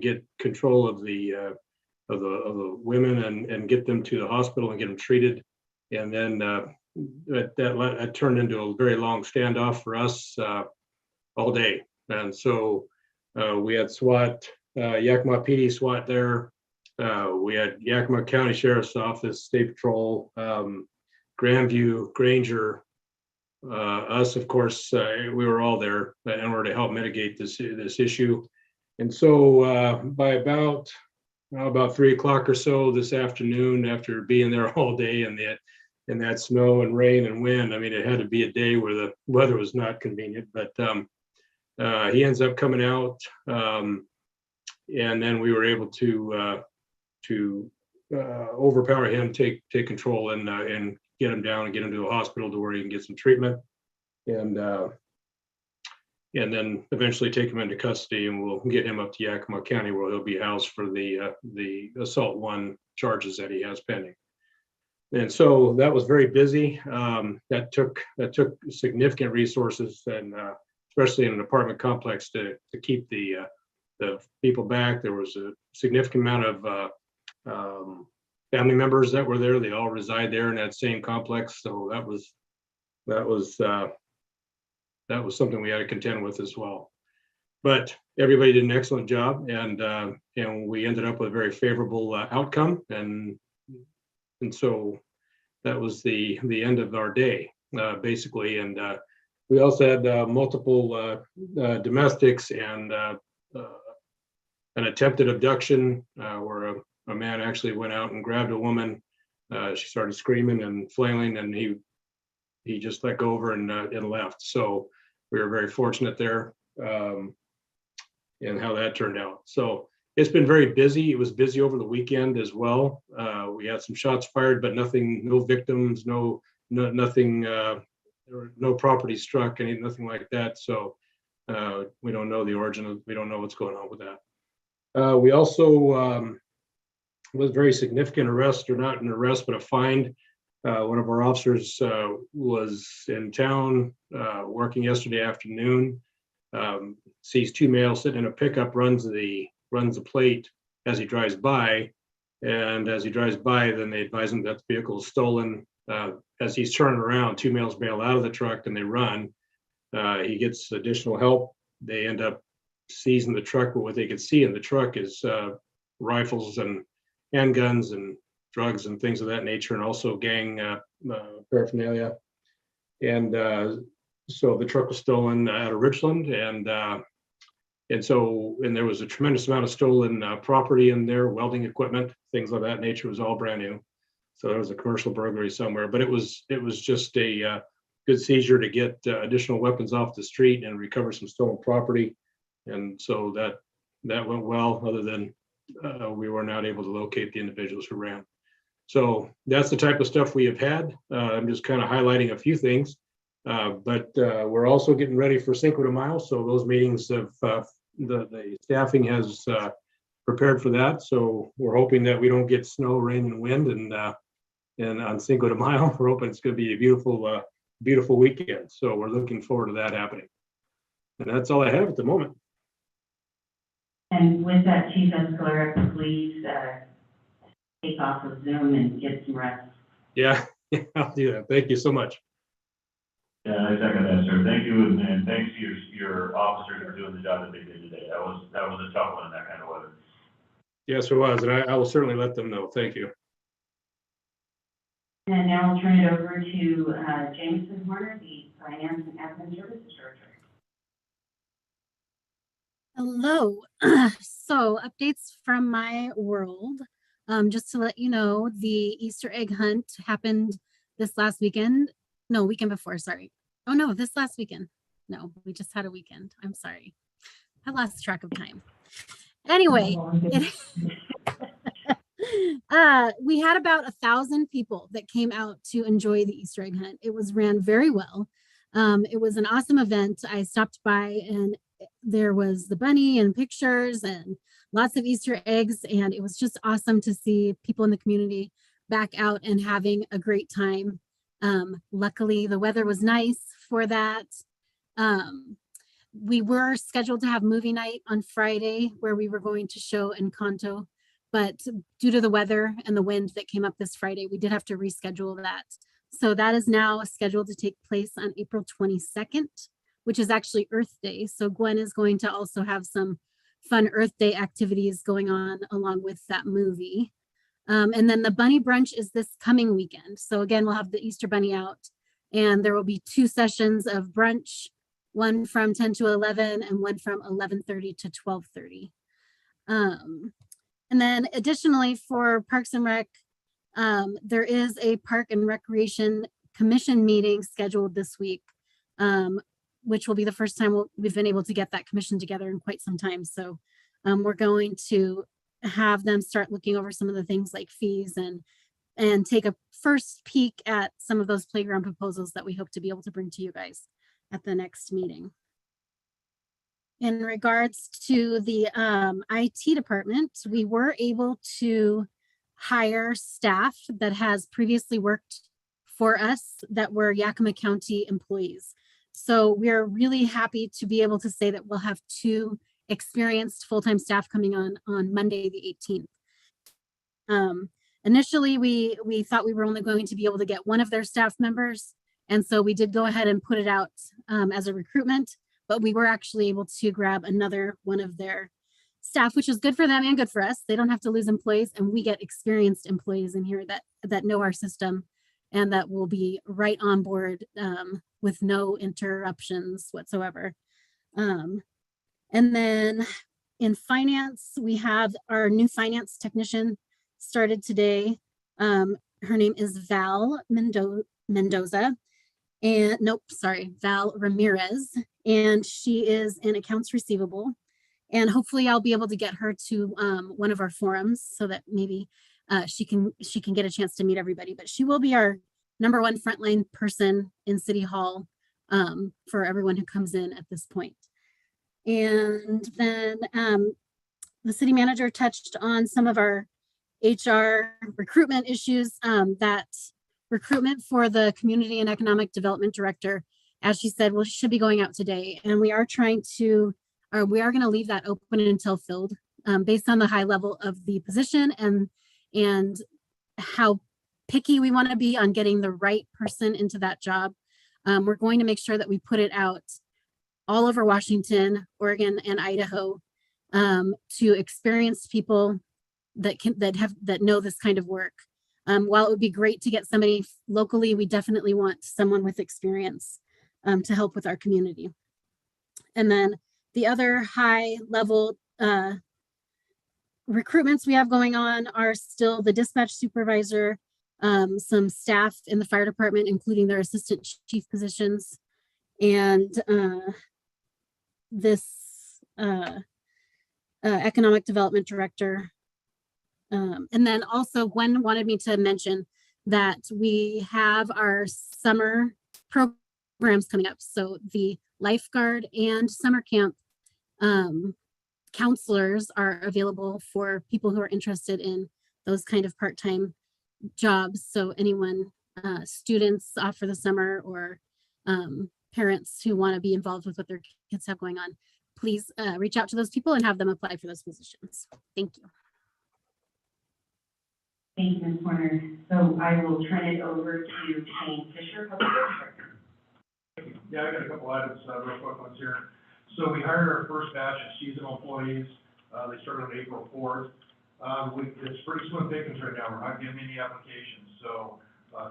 get control of the women and get them to the hospital and get them treated. And then that turned into a very long standoff for us all day. And so we had SWAT, Yakima PD SWAT there. We had Yakima County Sheriff's Office, State Patrol, Grandview, Granger, us, of course, we were all there in order to help mitigate this issue. And so by about 3 o'clock or so this afternoon, after being there all day in that snow and rain and wind, I mean, it had to be a day where the weather was not convenient, but he ends up coming out, and then we were able to overpower him, take control and get him down and get him to a hospital to where he can get some treatment, and then eventually take him into custody, and we'll get him up to Yakima County where he'll be housed for the assault 1 charges that he has pending. And so that was very busy. That took significant resources, and especially in an apartment complex to keep the people back. There was a significant amount of family members that were there. They all reside there in that same complex. So that was something we had to contend with as well. But everybody did an excellent job, and we ended up with a very favorable outcome. And so that was the end of our day. basically. And we also had multiple domestics and an attempted abduction where a man actually went out and grabbed a woman. She started screaming and flailing, and he just let go over and left. So we were very fortunate there in how that turned out. So it's been very busy. It was busy over the weekend as well. We had some shots fired, but nothing, no victims, nothing, no property struck, nothing like that. So we don't know the origin of, we don't know what's going on with that. We also was very significant arrest, or not an arrest, but a find. One of our officers was in town working yesterday afternoon, sees two males sitting in a pickup, runs the plate as he drives by. And as he drives by, then they advise him that the vehicle is stolen. As he's turning around, two males bail out of the truck and they run. He gets additional help. They end up seizing the truck, but what they could see in the truck is rifles and handguns and drugs and things of that nature, and also gang paraphernalia. And so the truck was stolen out of Richland, and there was a tremendous amount of stolen property in there, welding equipment, things of that nature. Was all brand new. So there was a commercial burglary somewhere, but it was just a good seizure to get additional weapons off the street and recover some stolen property. And so that went well, other than we were not able to locate the individuals who ran. So that's the type of stuff we have had. I'm just kind of highlighting a few things, but we're also getting ready for Cinco de Mayo. So those meetings of the staffing has prepared for that. So we're hoping that we don't get snow, rain, and wind. And on Cinco de Mayo, we're hoping it's going to be a beautiful, beautiful weekend. So we're looking forward to that happening. And that's all I have at the moment. And with that, Chief Escalera, please take off of Zoom and get some rest. Yeah, I'll do that. Thank you so much. Yeah, I second that, sir. Thank you, and thanks to your officers for doing the job that they did today. That was a tough one in that kind of weather. Yes, it was, and I will certainly let them know. Thank you. And now I'll turn it over to Jameson Horner, the Finance and Admin Services Director. Hello. So updates from my world. Just to let you know, the Easter egg hunt happened this last weekend. No, weekend before, sorry. Oh no, this last weekend. No, we just had a weekend. I'm sorry. I lost track of time. Anyway, we had about 1,000 people that came out to enjoy the Easter egg hunt. It was ran very well. It was an awesome event. I stopped by and there was the bunny and pictures and lots of Easter eggs. And it was just awesome to see people in the community back out and having a great time. Luckily, the weather was nice for that. We were scheduled to have movie night on Friday where we were going to show Encanto, but due to the weather and the wind that came up this Friday, we did have to reschedule that. So that is now scheduled to take place on April 22nd, which is actually Earth Day. So Gwen is going to also have some fun Earth Day activities going on along with that movie. And then the bunny brunch is this coming weekend. So again, we'll have the Easter bunny out and there will be 2 sessions of brunch, one from 10 to 11 and one from 11:30 to 12:30. And then additionally for Parks and Rec, there is a Park and Recreation Commission meeting scheduled this week, which will be the first time we've been able to get that commission together in quite some time. So we're going to have them start looking over some of the things like fees and take a first peek at some of those playground proposals that we hope to be able to bring to you guys at the next meeting. In regards to the IT department, we were able to hire staff that has previously worked for us that were Yakima County employees. So we're really happy to be able to say that we'll have 2 experienced full-time staff coming on Monday, the 18th. Initially, we thought we were only going to be able to get one of their staff members. And so we did go ahead and put it out as a recruitment, but we were actually able to grab another one of their staff, which is good for them and good for us. They don't have to lose employees and we get experienced employees in here that know our system and that will be right on board with no interruptions whatsoever. And then in finance, we have our new finance technician started today. Her name is Val Mendoza. And nope, sorry, Val Ramirez. And she is in accounts receivable. And hopefully I'll be able to get her to one of our forums so that maybe she can get a chance to meet everybody. But she will be our #1 frontline person in City Hall for everyone who comes in at this point. And then the city manager touched on some of our HR recruitment issues. That recruitment for the community and economic development director, as she said, should be going out today. And we are going to leave that open until filled based on the high level of the position and how picky we want to be on getting the right person into that job. We're going to make sure that we put it out all over Washington, Oregon, and Idaho to experienced people that know this kind of work. While it would be great to get somebody locally, we definitely want someone with experience to help with our community. And then the other high level recruitments we have going on are still the dispatch supervisor, some staff in the fire department, including their assistant chief positions, and this economic development director. And then also Gwen wanted me to mention that we have our summer programs coming up. So the lifeguard and summer camp counselors are available for people who are interested in those kind of part-time jobs. So anyone, students off for the summer or parents who want to be involved with what their kids have going on, please reach out to those people and have them apply for those positions. Thank you. Thank you, Ms. Horner. So I will turn it over to Shane Fisher, Public Works Director. Yeah, I got a couple items, real quick ones here. So we hired our first batch of seasonal employees. They started on April 4th. It's pretty slim pickings right now. We're not getting any applications. So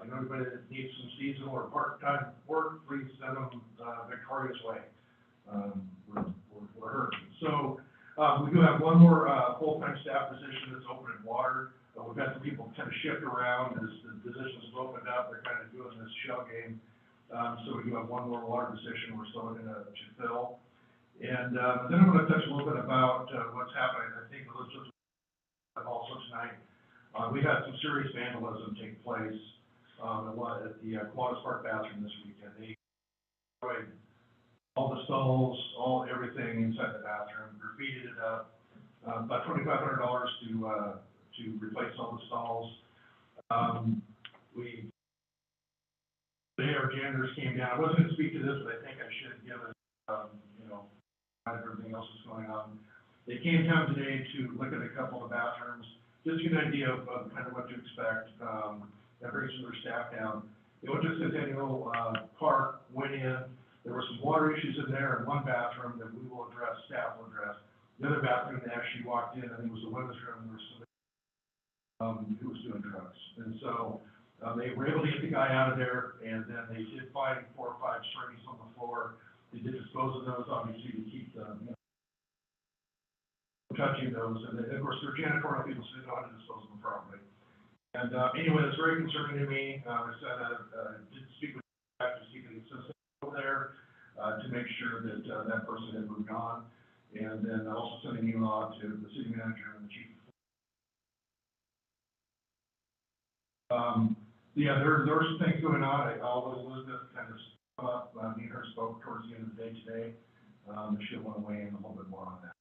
if anybody that needs some seasonal or part-time work, please send them Victoria's way. We're hurting. So we do have one more full-time staff position that's open in water. We've had some people kind of shift around as the positions have opened up. They're kind of doing this shell game. So we do have one more water position we're still looking to fill. And then I'm going to touch a little bit about what's happening. I think Elizabeth also tonight. We've had some serious vandalism take place at the Kiwanis Park bathroom this weekend. They destroyed all the stalls, everything inside the bathroom, graffitied it up. About $2,500 to replace all the stalls. Our janitors came down. I wasn't going to speak to this, but I think I should give it, everything else that's going on. They came down today to look at a couple of the bathrooms, just to get an idea of kind of what to expect. That brings some of their staff down. They went to Centennial Park, went in. There were some water issues in there in one bathroom that we will address, staff will address. The other bathroom, they actually walked in, I think it was the women's room, there was somebody who was doing drugs. And so they were able to get the guy out of there, and then they did find 4 or 5 strings on the floor. They did dispose of those, obviously, to keep them, touching those. And then, of course, there are janitorial people, so they know how to dispose of them properly. And anyway, that's very concerning to me. I said I did speak with the staff to see if they could send over there to make sure that that person had moved on. And then also sending an email out to the city manager and the chief. Yeah, there are some things going on. Although Elizabeth kind of up, me and her spoke towards the end of the day today. She'll want to weigh in a little bit more on that.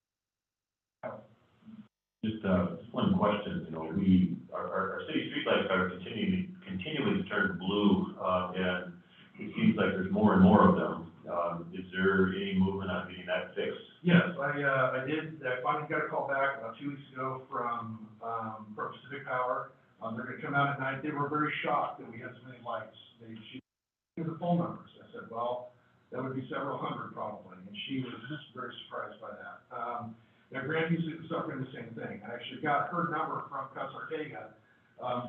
Just one question. Our city streetlights are continually to turn blue, and it seems like there's more and more of them. Is there any movement on getting that fixed? Yes, I did. I finally got a call back about 2 weeks ago from Pacific Power. They're going to come out at night. They were very shocked that we had so many lights. She gave the phone numbers. I said, well, that would be several hundred probably, and she was just very surprised by that. Now, Grandview's suffering the same thing. I actually got her number from Cus Ortega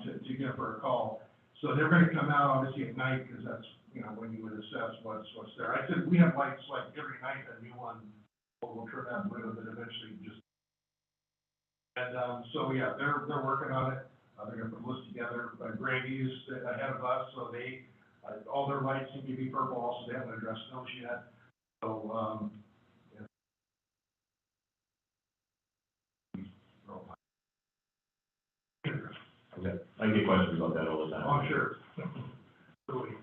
to give her a call. So they're gonna come out obviously at night, because that's, you know, when you would assess what's there. I said, we have lights like every night, a new one, we'll turn that blue, and then eventually just. And, so, yeah, they're working on it. They're gonna put a list together. Grandview's ahead of us, so they, all their lights seem to be purple also. They haven't addressed those yet. So, yeah. Okay, I get questions about that all the time. Oh, sure. Totally.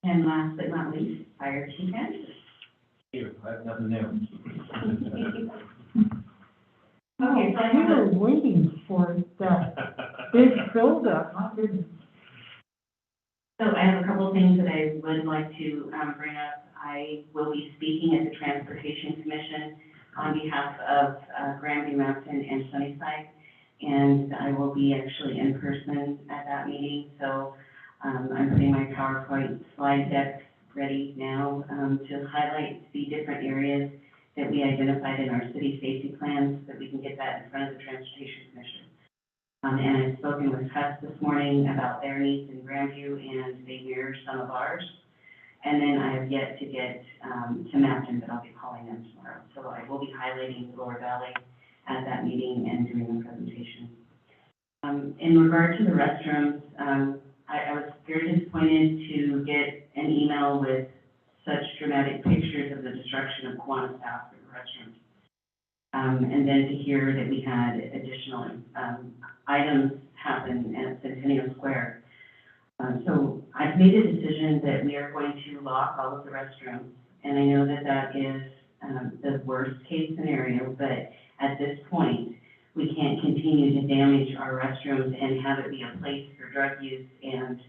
And last but not least, Fire Chief Andrews. I have nothing new. Okay, so I We have were waiting for that big buildup, my goodness. I have a couple of things that I would like to bring up. I will be speaking at the Transportation Commission on behalf of Granby Mountain and Sunnyside, and I will be actually in person at that meeting. So I'm putting my PowerPoint slide deck ready now to highlight the different areas that we identified in our city safety plans, so that we can get that in front of the Transportation Commission. And I've spoken with Huss this morning about their needs in Grandview, and they mirror some of ours. And then I have yet to get to Mountain, but I'll be calling them tomorrow. So I will be highlighting the Lower Valley at that meeting and doing the presentation. In regard to the restrooms, I was very disappointed to get an email with such dramatic pictures of the destruction of Kiwanis House restrooms. And then to hear that we had additional items happen at Centennial Square. So I've made a decision that we are going to lock all of the restrooms, and I know that that is the worst case scenario, but at this point, we can't continue to damage our restrooms and have it be a place for drug use and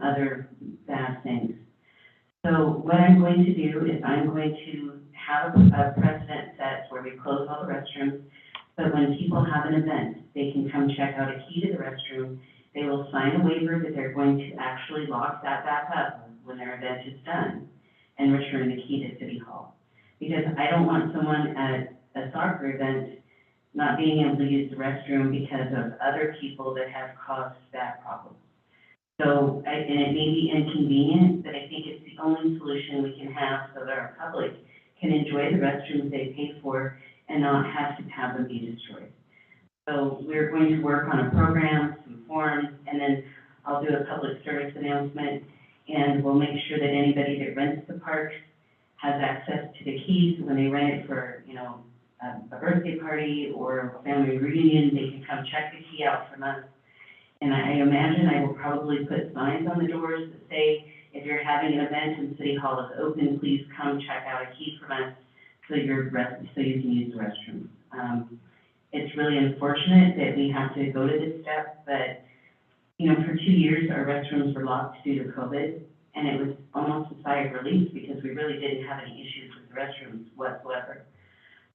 other bad things. So what I'm going to do is I'm going to have a precedent set where we close all the restrooms, but when people have an event, they can come check out a key to the restroom. They will sign a waiver that they're going to actually lock that back up when their event is done and return the key to City Hall. Because I don't want someone at a soccer event not being able to use the restroom because of other people that have caused that problem. So, and it may be inconvenient, but I think it's the only solution we can have so that our public can enjoy the restrooms they pay for and not have to have them be destroyed. So we're going to work on a program, some forms, and then I'll do a public service announcement, and we'll make sure that anybody that rents the park has access to the keys. So when they rent it for, you know, a birthday party or a family reunion, they can come check the key out from us. And I imagine I will probably put signs on the doors that say, if you're having an event and City Hall is open, please come check out a key from us so you can use the restroom. It's really unfortunate that we have to go to this step, but, you know, for 2 years, our restrooms were locked due to COVID, and it was almost a sigh of relief because we really didn't have any issues with the restrooms whatsoever.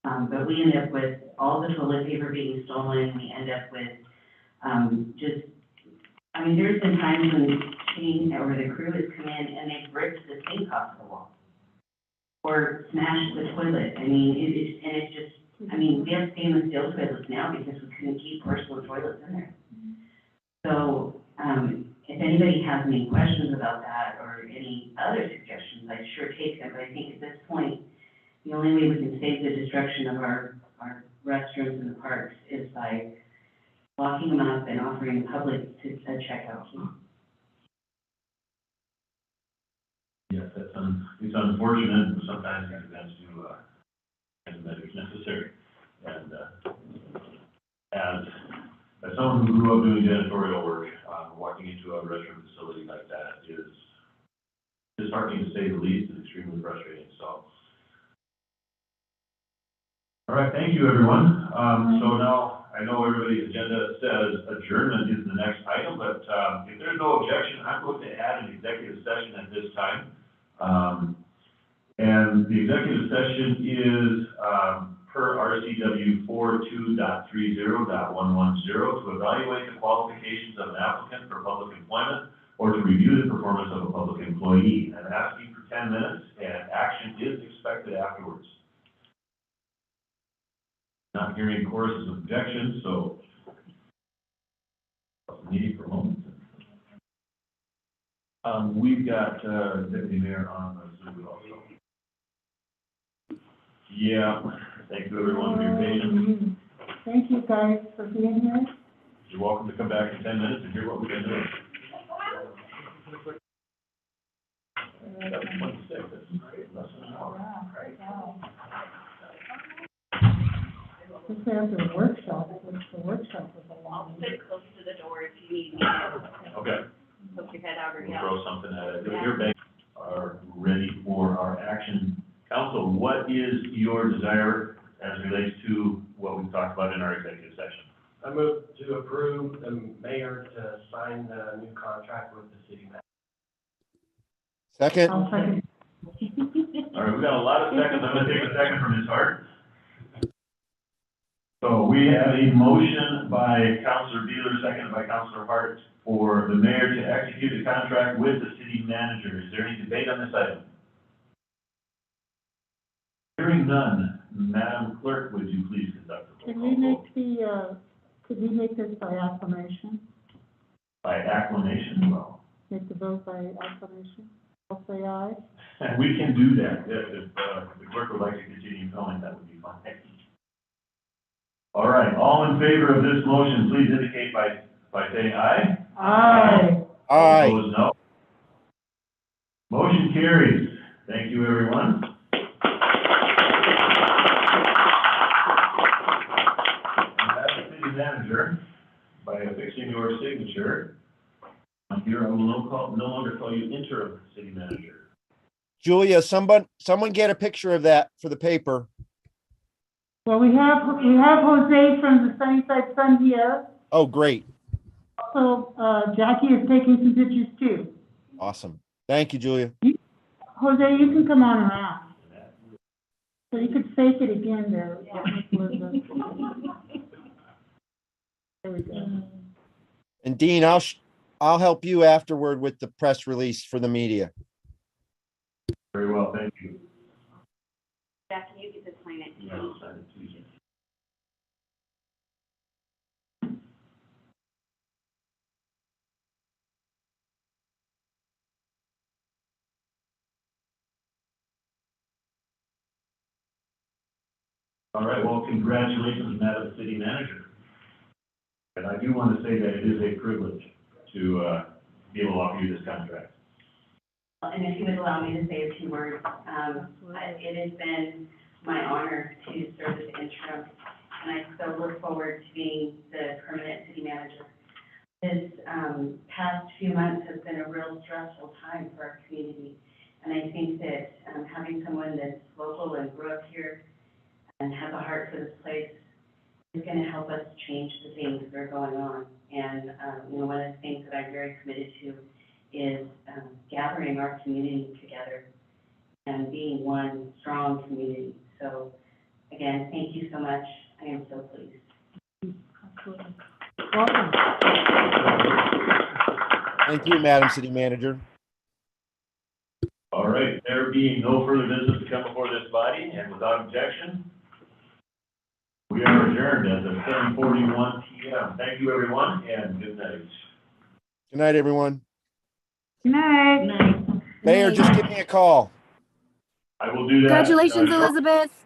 But we end up with all the toilet paper being stolen. We end up with there's been times when Shane or the crew has come in and they've ripped the sink off the wall or smashed the toilet. We have stainless steel toilets now because we couldn't keep porcelain toilets in there. So, if anybody has any questions about that or any other suggestions, I'd sure take them. But I think at this point, the only way we can save the destruction of our restrooms in the parks is by locking them up and offering the public to a checkout key. Yes, it's unfortunate, but sometimes these events do, and measures necessary. And, as someone who grew up doing janitorial work, walking into a restroom facility like that is disheartening to say the least, and extremely frustrating, so. All right, thank you, everyone. So now, I know everybody's agenda says adjournment is the next item, but, if there's no objection, I'm going to add an executive session at this time. And the executive session is, per RCW 42.30.110 to evaluate the qualifications of an applicant for public employment or to review the performance of a public employee. I'm asking for 10 minutes, and action is expected afterwards. Not hearing choruses of objection, so Need for moments. We've got, Deputy Mayor on the Zoom also. Yeah, thank you everyone for your patience. Thank you guys for being here. You're welcome to come back in 10 minutes and hear what we're gonna do. That's 26, that's great, less than an hour. This is a workshop, which the workshop was a long. I'll sit close to the door if you need me. Okay. Poke your head out or We'll yell. throw something at it. Your banks are ready for our action. Council, what is your desire as relates to what we've talked about in our executive session? I move to approve the mayor to sign the new contract with the city manager. Second, I'll second. All right, we've got a lot of seconds. I'm gonna take a second from Ms. Hart. So we have a motion by Councilor Beeler, seconded by Councilor Hart, for the mayor to execute a contract with the city manager. Is there any debate on this item? Hearing none, Madam Clerk, would you please conduct the Could roll we call make vote? could we make this by acclamation? By acclamation, well, Make the vote by acclamation? I'll say aye. we can do that. If the clerk would like to continue filming, that would be fine. All right, all in favor of this motion, please indicate by saying aye. Aye. aye. Opposed, no. Motion carries. Thank you, everyone. And as the city manager, by affixing your signature, here I will no longer call you interim city manager. Julia, someone get a picture of that for the paper. Well, we have Jose from the Sunnyside Sun here. Oh, great. Also, Jackie is taking some pictures too. Awesome. Thank you, Julia. Jose, you can come on around. So you could fake it again there. There we go. And Dean, I'll help you afterward with the press release for the media. Very well, thank you. Jackie, you get to sign it. Yeah, I'll sign it to you. All right, well, congratulations, Madam City Manager. And I do want to say that it is a privilege to be able to offer you this contract. And if you would allow me to say a few words, it has been my honor to serve as interim, and I so look forward to being the permanent city manager. This past few months has been a real stressful time for our community, and I think that having someone that's local and grew up here and has a heart for this place is going to help us change the things that are going on. And one of the things that I'm very committed to is gathering our community together and being one strong community. So again, thank you so much. I am so pleased. Welcome. Thank you, Madam City Manager. All right, there being no further business to come before this body, and without objection, we are adjourned at 7:41 p.m. Thank you, everyone, and good night. Good night, everyone. Good night. Mayor, just give me a call. I will do that. Congratulations, Elizabeth.